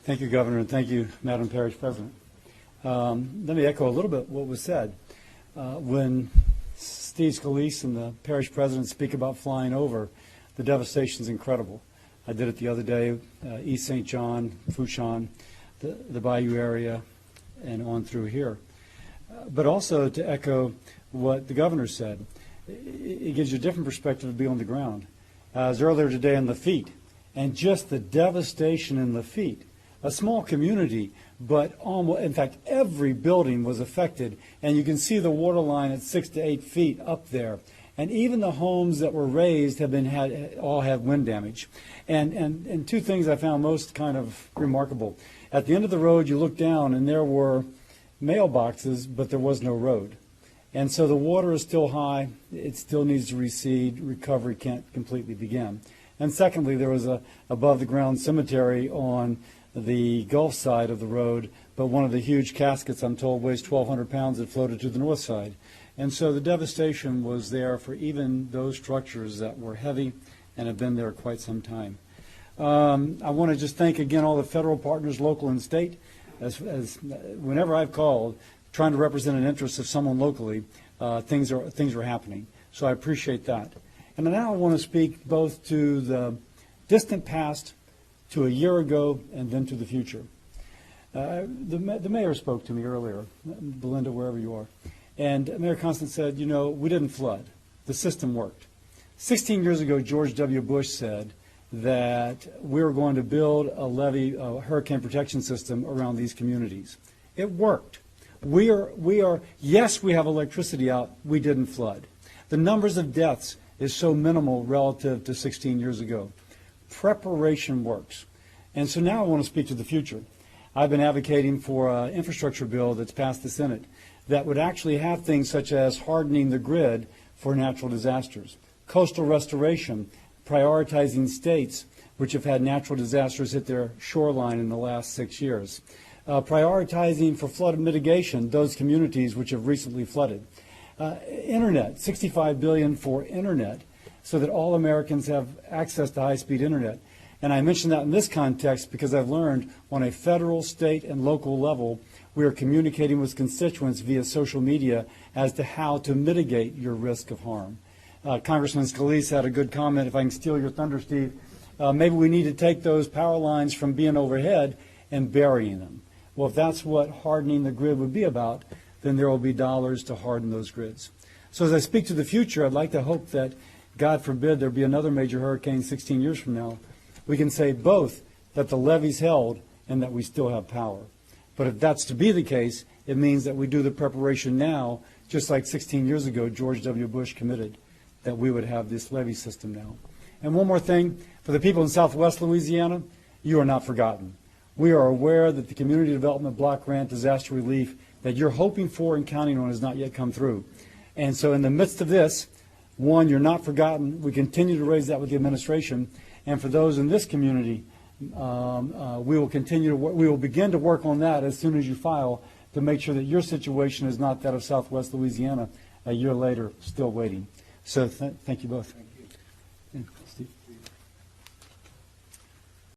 Thank you, Governor, and thank you, Madam Parish President. Let me echo a little bit what was said. When Steve Scalise and the Parish President speak about flying over, the devastation is incredible. I did it the other day, East St. John, Fouchon, the Bayou area, and on through here. But also to echo what the Governor said, it gives you a different perspective to be on the ground. I was earlier today in Lafitte, and just the devastation in Lafitte, a small community, but almost, in fact, every building was affected, and you can see the water line at 6 to 8 feet up there. And even the homes that were raised have all have wind damage. And two things I found most kind of remarkable. At the end of the road, you look down, and there were mailboxes, but there was no road. And so the water is still high. It still needs to recede. Recovery can't completely begin. And secondly, there was a above-the-ground cemetery on the Gulf side of the road, but one of the huge caskets, I'm told, weighs 1,200 pounds that floated to the north side. And so the devastation was there for even those structures that were heavy and have been there quite some time. I want to just thank again all the federal partners, local and state. As whenever I've called, trying to represent an interest of someone locally, things are happening. So I appreciate that. And now I want to speak both to the distant past, to a year ago, and then to the future. The mayor spoke to me earlier, Belinda, wherever you are. And Mayor Constant said, you know, we didn't flood. The system worked. 16 years ago, George W. Bush said that we were going to build a hurricane protection system around these communities. It worked. Yes, we have electricity out. We didn't flood. The numbers of deaths is so minimal relative to 16 years ago. Preparation works. And so now I want to speak to the future. I've been advocating for an infrastructure bill that's passed the Senate that would actually have things such as hardening the grid for natural disasters, coastal restoration, prioritizing states which have had natural disasters hit their shoreline in the last 6 years, prioritizing for flood mitigation those communities which have recently flooded, internet, $65 billion for internet so that all Americans have access to high-speed internet. And I mention that in this context because I've learned on a federal, state, and local level, we are communicating with constituents via social media as to how to mitigate your risk of harm. Congressman Scalise had a good comment, if I can steal your thunder, Steve. Maybe we need to take those power lines from being overhead and burying them. Well, if that's what hardening the grid would be about, then there will be dollars to harden those grids. So as I speak to the future, I'd like to hope that, God forbid, there be another major hurricane 16 years from now. We can say both that the levee's held and that we still have power. But if that's to be the case, it means that we do the preparation now, just like 16 years ago George W. Bush committed, that we would have this levee system now. And one more thing, for the people in southwest Louisiana, you are not forgotten. We are aware that the Community Development Block Grant Disaster Relief that you're hoping for and counting on has not yet come through. And so in the midst of this, one, you're not forgotten. We continue to raise that with the administration. And for those in this community, we will continue to we will begin to work on that as soon as you file to make sure that your situation is not that of southwest Louisiana a year later, still waiting. So thank you both.